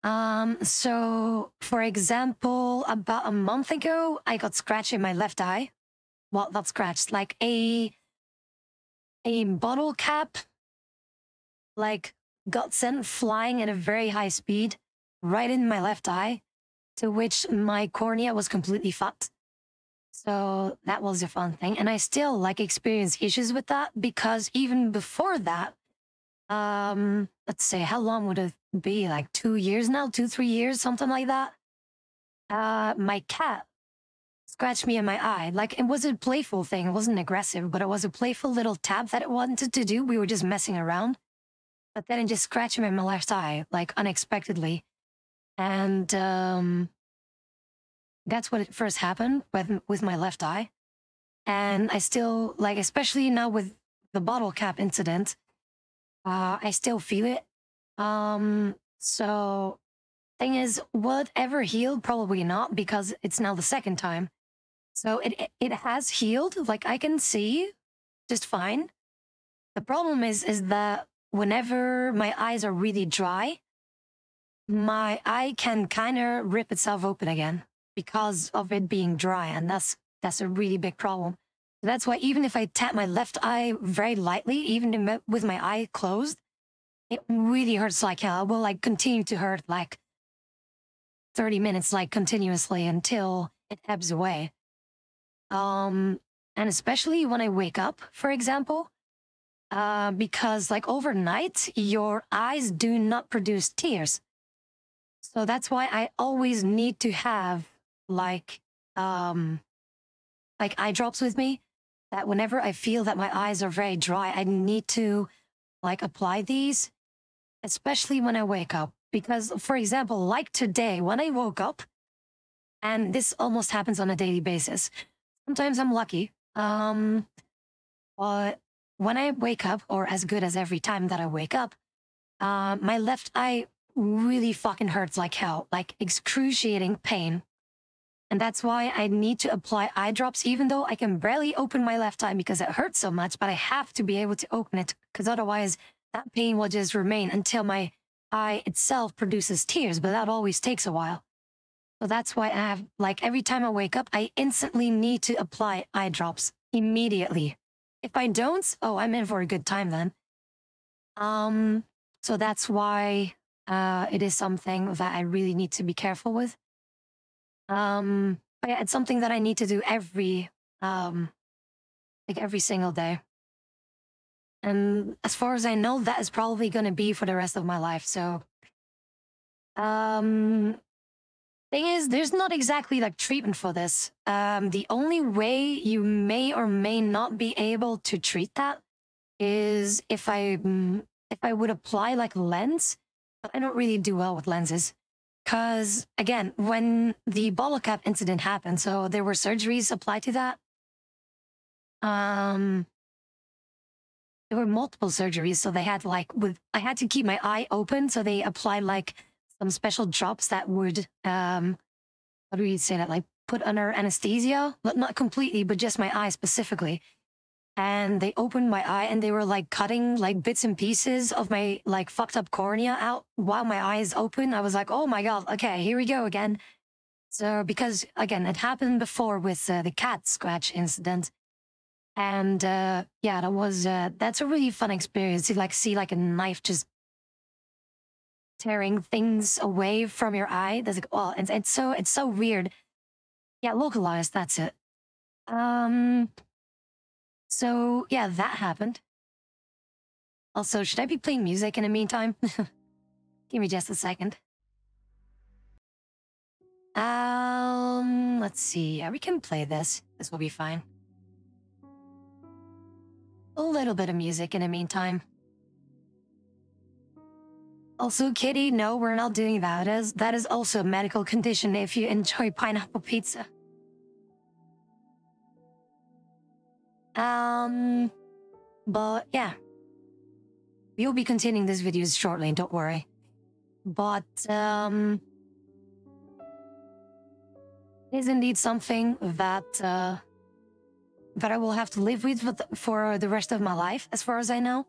So for example, about a month ago, I got scratched in my left eye. Well, not scratched, like a bottle cap, like got sent flying at a very high speed right in my left eye, to which my cornea was completely fucked. So that was a fun thing. And I still like experience issues with that because even before that, let's say, how long would it be? Like 2 years now, 2, 3 years, something like that. My cat scratched me in my eye. Like, it was a playful thing. It wasn't aggressive, but it was a playful little tap that it wanted to do. We were just messing around. But then it just scratched me in my left eye, like unexpectedly. And that's what it first happened with my left eye. And I still, like, especially now with the bottle cap incident, I still feel it. So thing is, will it ever heal? Probably not, because it's now the second time. So it has healed. Like, I can see just fine. The problem is that whenever my eyes are really dry, my eye can kind of rip itself open again because of it being dry, and that's a really big problem. That's why even if I tap my left eye very lightly, even with my eye closed, it really hurts. Like, I will like continue to hurt like 30 minutes, like continuously until it ebbs away. And especially when I wake up, for example, because like overnight, your eyes do not produce tears. So that's why I always need to have like eye drops with me, that whenever I feel that my eyes are very dry, I need to like apply these, especially when I wake up. Because, for example, like today, when I woke up, and this almost happens on a daily basis, sometimes I'm lucky, but when I wake up, or as good as every time that I wake up, my left eye really fucking hurts like hell, like excruciating pain. And that's why I need to apply eye drops, even though I can barely open my left eye because it hurts so much, but I have to be able to open it because otherwise that pain will just remain until my eye itself produces tears, but that always takes a while. So that's why I have, like, every time I wake up, I instantly need to apply eye drops immediately. If I don't, oh, I'm in for a good time then. So that's why it is something that I really need to be careful with. But yeah, it's something that I need to do every single day. And as far as I know, that is probably going to be for the rest of my life. So, thing is, there's not exactly like treatment for this. The only way you may or may not be able to treat that is if I would apply like a lens, but I don't really do well with lenses. Because, again, when the bottle cap incident happened, so there were surgeries applied to that. There were multiple surgeries, so they had like, I had to keep my eye open, so they applied like some special drops that would, how do you say that, like put under anesthesia, but not completely, but just my eye specifically. And they opened my eye and they were like cutting like bits and pieces of my like fucked up cornea out while my eye is open. I was like, oh my God, okay, here we go again. So, because again, it happened before with the cat scratch incident. And yeah, that's a really fun experience to like see like a knife just tearing things away from your eye. That's like, oh, it's so weird. Yeah, localized, that's it. So yeah, that happened. Also, should I be playing music in the meantime? Give me just a second. Let's see. Yeah, we can play this. This will be fine. A little bit of music in the meantime. Also, Kitty, no, we're not doing that. That is also a medical condition if you enjoy pineapple pizza. But yeah. We'll be continuing this video shortly, don't worry. But, it is indeed something that, that I will have to live with for the rest of my life, as far as I know.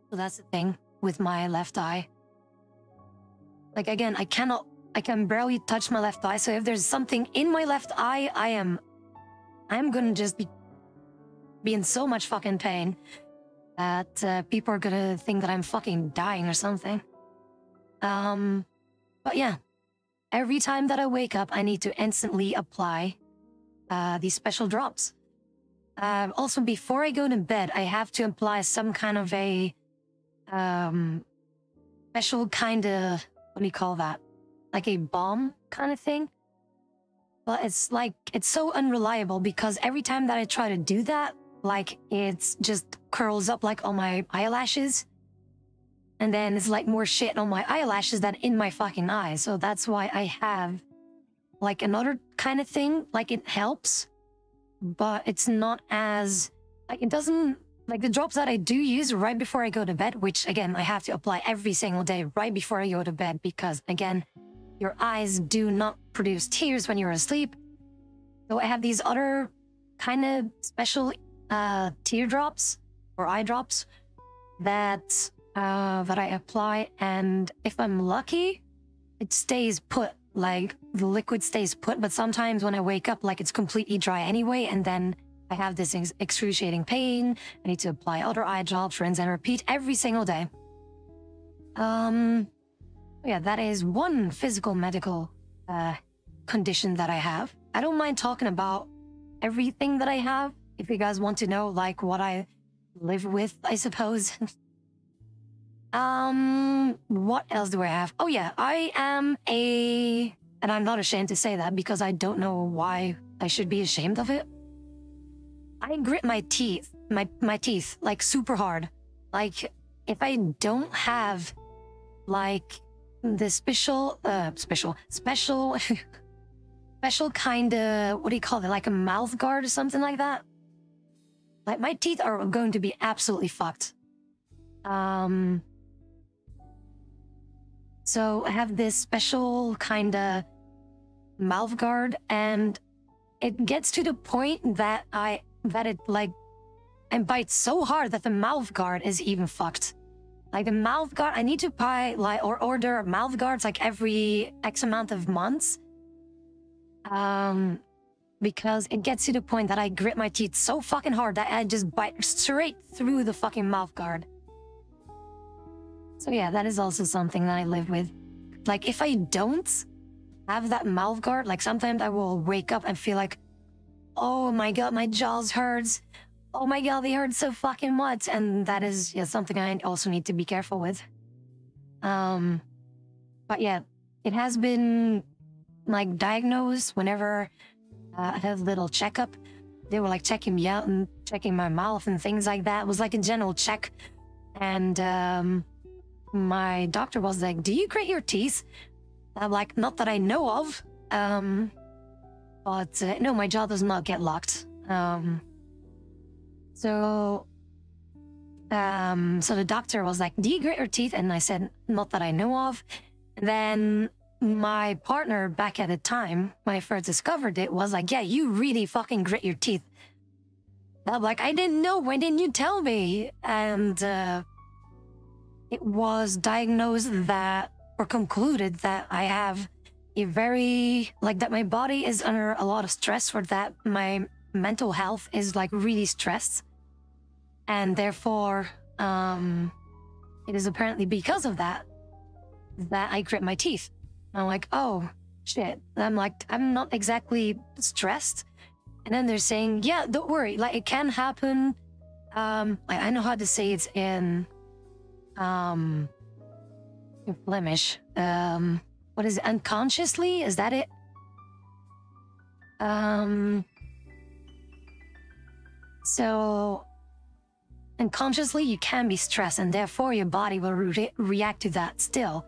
So that's the thing with my left eye. Like, again, I can barely touch my left eye. So if there's something in my left eye, I'm gonna just be in so much fucking pain that people are gonna think that I'm fucking dying or something. But yeah, every time that I wake up, I need to instantly apply these special drops. Also, before I go to bed, I have to apply some kind of a special kind of, what do you call that? Like a balm kind of thing. But it's like, it's so unreliable because every time that I try to do that, like it's just curls up like on my eyelashes. And then it's like more shit on my eyelashes than in my fucking eyes. So that's why I have like another kind of thing. Like it helps, but it's not as, like it doesn't, like the drops that I do use right before I go to bed, which again, I have to apply every single day right before I go to bed because again, your eyes do not produce tears when you're asleep. So I have these other kind of special teardrops or eye drops that I apply, and if I'm lucky, it stays put. Like the liquid stays put, but sometimes when I wake up, like it's completely dry anyway, and then I have this excruciating pain. I need to apply other eye drops, rinse and repeat every single day. Yeah, that is one physical medical condition that I have. I don't mind talking about everything that I have if you guys want to know like what I live with, I suppose. What else do I have? Oh yeah, I am and I'm not ashamed to say that because I don't know why I should be ashamed of it. I grit my teeth, my teeth like super hard. Like if I don't have like the special kind of, what do you call it? Like a mouth guard or something like that. Like my teeth are going to be absolutely fucked. So I have this special kind of mouth guard, and it gets to the point that it like, and bites so hard that the mouth guard is even fucked. Like the mouth guard, I need to buy like or order mouth guards like every X amount of months. Because it gets to the point that I grit my teeth so fucking hard that I just bite straight through the fucking mouth guard. So yeah, that is also something that I live with. Like if I don't have that mouth guard, like sometimes I will wake up and feel like, oh my god, my jaws hurts. Oh my god, they hurt so fucking much. And that is something I also need to be careful with. But yeah, it has been like diagnosed whenever I had a little checkup. They were like checking me out and checking my mouth and things like that. It was like a general check. And my doctor was like, do you grit your teeth? I'm like, not that I know of. But no, my jaw does not get locked. So the doctor was like, do you grit your teeth? And I said, not that I know of. And then my partner back at the time, when I first discovered it, was like, yeah, you really fucking grit your teeth. I'm like, I didn't know. Why didn't you tell me? And it was diagnosed that, or concluded that I have a very, like that my body is under a lot of stress, or that my mental health is like really stressed. And therefore, it is apparently because of that I grit my teeth. I'm like, oh shit. I'm like, I'm not exactly stressed. And then they're saying, yeah, don't worry. Like it can happen. Like I know how to say it in Flemish. What is it? Unconsciously? Is that it? So unconsciously you can be stressed, and therefore your body will react to that still.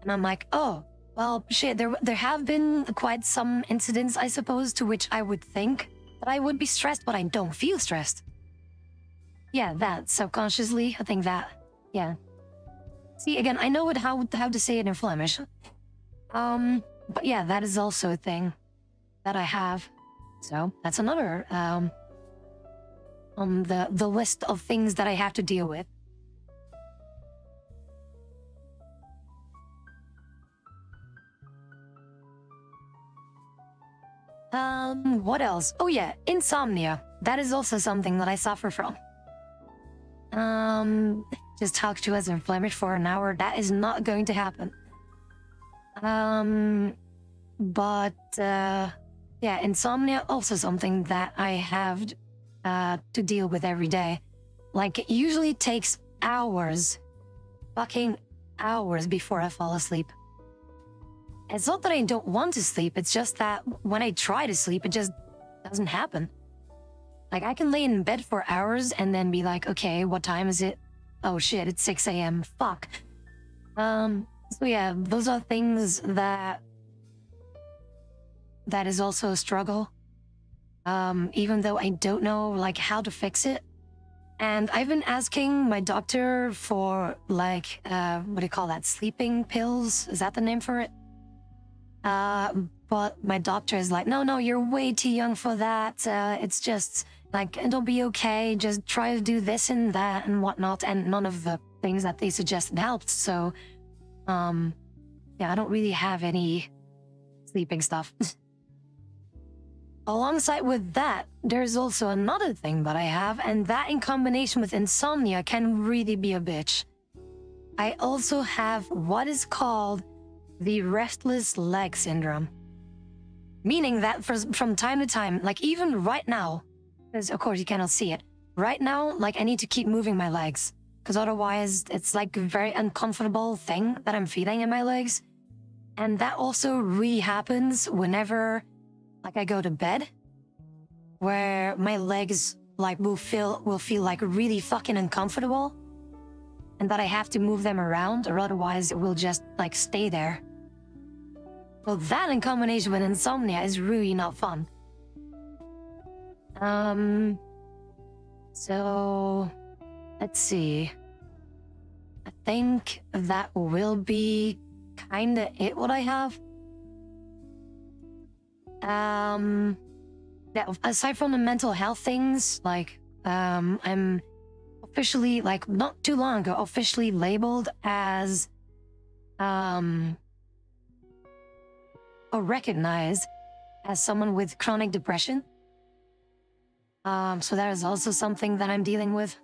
And I'm like, oh, well, shit, there have been quite some incidents, I suppose, to which I would think that I would be stressed, but I don't feel stressed. Yeah, that, subconsciously, I think that, yeah. See, again, I know how to say it in Flemish. But yeah, that is also a thing that I have. So, that's another, on the list of things that I have to deal with. What else? Oh yeah, insomnia. That is also something that I suffer from. Just talk to us in Flemish for an hour. That is not going to happen. Yeah, insomnia also something that I have to deal with every day. Like, it usually takes hours, fucking hours before I fall asleep. It's not that I don't want to sleep, it's just that when I try to sleep, it just doesn't happen. Like, I can lay in bed for hours and then be like, okay, what time is it? Oh shit, it's 6 a.m. Fuck. So yeah, those are things that is also a struggle. Even though I don't know, like, how to fix it. And I've been asking my doctor for, like, what do you call that? Sleeping pills? Is that the name for it? But my doctor is like, no, you're way too young for that. It's just, like, it'll be okay. Just try to do this and that and whatnot. And none of the things that they suggested helped. So, yeah, I don't really have any sleeping stuff. Alongside with that, there's also another thing that I have, and that in combination with insomnia can really be a bitch. I also have what is called the restless leg syndrome. Meaning that from time to time, like even right now, because of course you cannot see it, right now, like, I need to keep moving my legs, because otherwise it's like a very uncomfortable thing that I'm feeling in my legs. And that also really happens whenever, like, I go to bed, where my legs, like, will feel like really fucking uncomfortable, and that I have to move them around, or otherwise it will just, like, stay there. Well, that in combination with insomnia is really not fun. So let's see. I think that will be kinda it what I have. Yeah, aside from the mental health things, like, I'm officially, like, not too long ago, officially labeled as, or recognized as someone with chronic depression. So that is also something that I'm dealing with.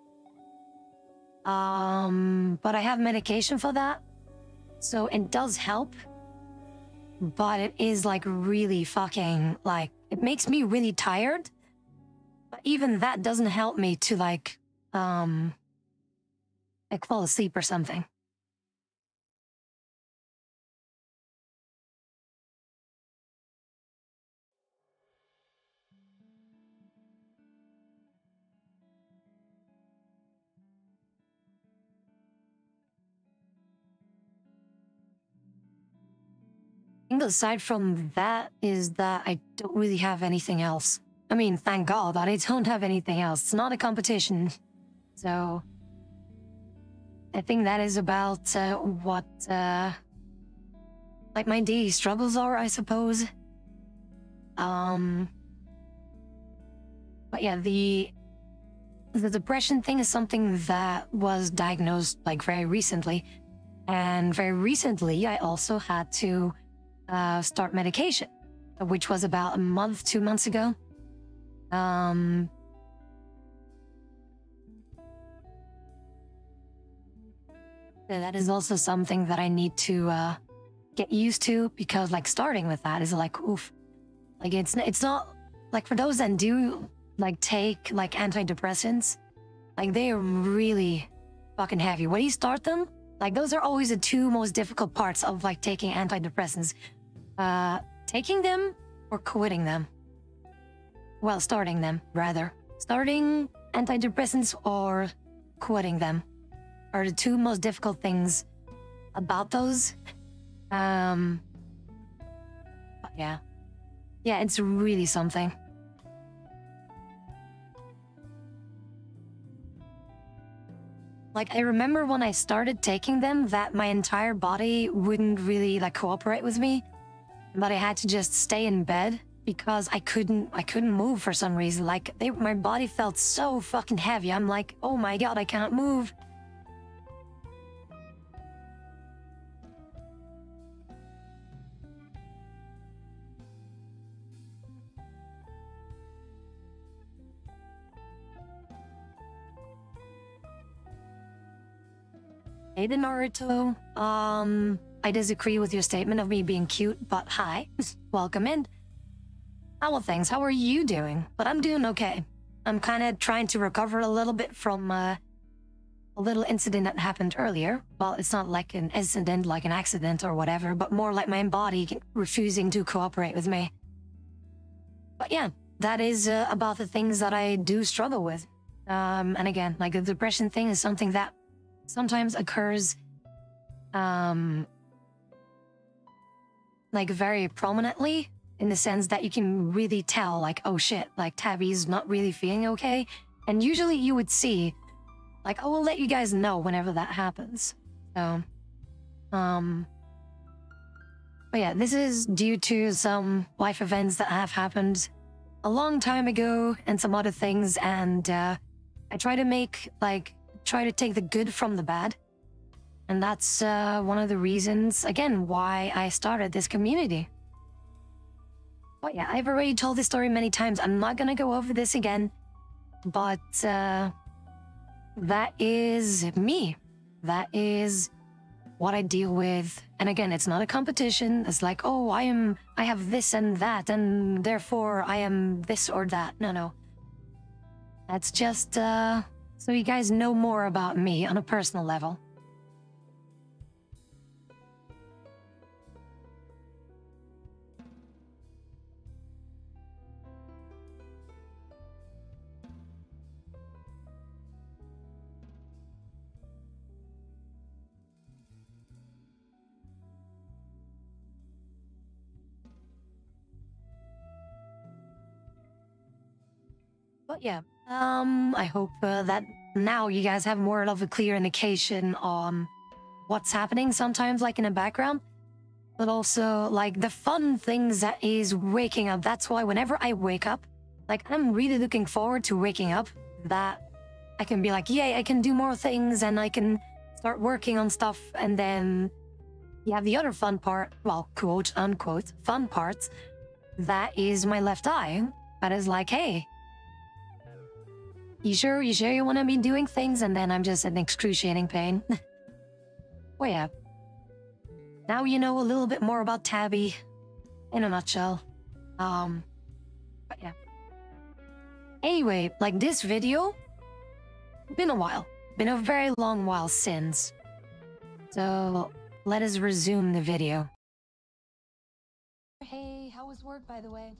But I have medication for that, so it does help. But it is, like, really fucking, like, it makes me really tired. But even that doesn't help me to, like fall asleep or something. I think aside from that is that I don't really have anything else. I mean, thank God that I don't have anything else. It's not a competition. So I think that is about what like my daily struggles are, I suppose. But yeah, the depression thing is something that was diagnosed, like, very recently. And very recently, I also had to start medication, which was about a month, 2 months ago. That is also something that I need to get used to, because, like, starting with that is like, oof. Like, it's not, like, for those that do, like, take, like, antidepressants, like, they are really fucking heavy. When you start them, like, those are always the two most difficult parts of, like, taking antidepressants. Taking them or quitting them. Well, starting them, rather. Starting antidepressants or quitting them are the two most difficult things about those. But yeah. Yeah, it's really something. Like, I remember when I started taking them that my entire body wouldn't really, like, cooperate with me. But I had to just stay in bed because I couldn't move for some reason. Like, my body felt so fucking heavy. I'm like, oh my God, I can't move. Hey, the Naruto. I disagree with your statement of me being cute, but hi. Welcome in. How are things? How are you doing? But I'm doing okay. I'm kind of trying to recover a little bit from a little incident that happened earlier. Well, it's not like an incident, like an accident or whatever, but more like my body refusing to cooperate with me. But yeah, that is about the things that I do struggle with. And again, like the depression thing is something that sometimes occurs like very prominently, in the sense that you can really tell, like, oh shit, like Tabi's not really feeling okay. And usually you would see, like, I will let you guys know whenever that happens. So, but yeah, this is due to some life events that have happened a long time ago and some other things. And I try to try to take the good from the bad. And that's one of the reasons, again, why I started this community. But yeah, I've already told this story many times. I'm not gonna go over this again, but that is me. That is what I deal with. And again, it's not a competition. It's like, oh, I have this and that, and therefore I am this or that. No. That's just so you guys know more about me on a personal level. But yeah, I hope that now you guys have more of a clear indication on what's happening sometimes, like in the background, but also like the fun things that is waking up. That's why whenever I wake up, like I'm really looking forward to waking up, that I can be like, yay, I can do more things and I can start working on stuff. And then you have the other fun part, well, quote unquote, fun parts. That is my left eye. That is like, hey, you sure you want to be doing things? And then I'm just in excruciating pain. Well, yeah. Now you know a little bit more about Tabi, in a nutshell. But yeah. Anyway, like this video, been a while. Been a very long while since. So, let us resume the video. Hey, how was work, by the way?